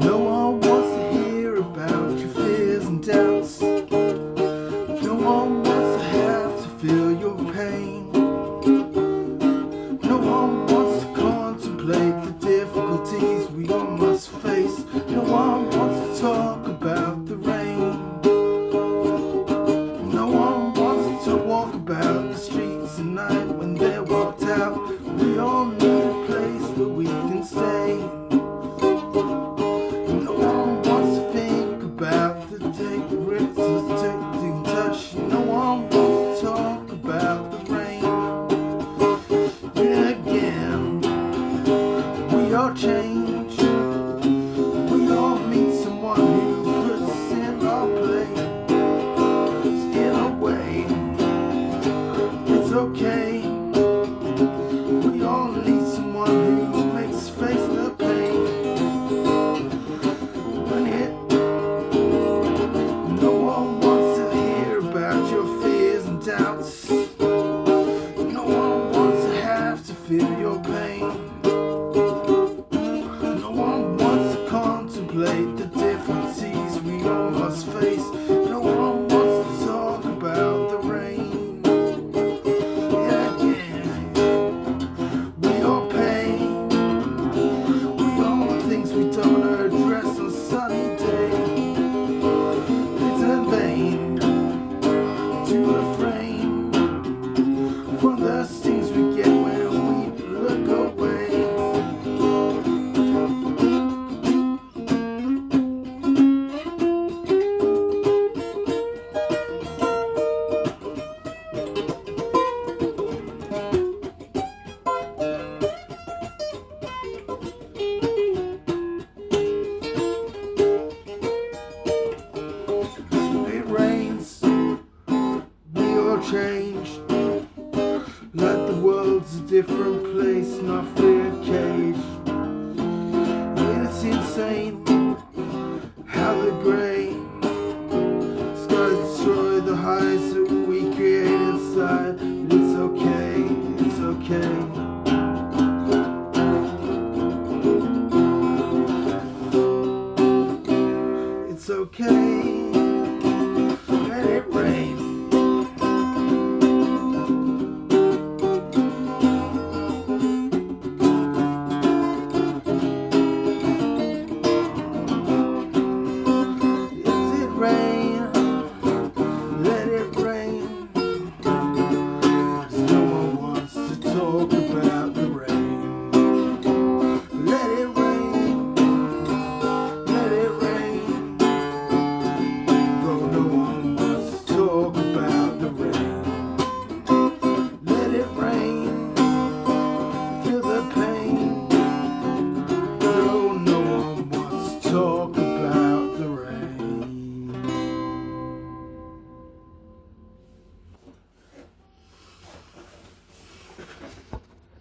No one wants to hear about your fears and doubts. No one wants to have to feel your pain. No one wants to contemplate the difficulties we all must face. No one wants to talk about the rain. No one wants to walk about the streets at night when they're walked out. We all need a place where we can stay. No one wants to think about the take risks, taking touch. No one wants to talk about the rain. And again, we all change. We all meet someone who puts us in our place. In a way, it's okay. We all need someone who makes us face the pain. When no one wants to hear about your fears and doubts. No one wants to have to feel your pain. No one wants to contemplate the difficulties we all must face. No one wants to talk about the rain. We all pain. We all things we don't address on a sunny day. It's in vain to refrain from the stings we get when we look away. It rains, we all change. Like the world's a different place, not free a cage. And it's insane how the gray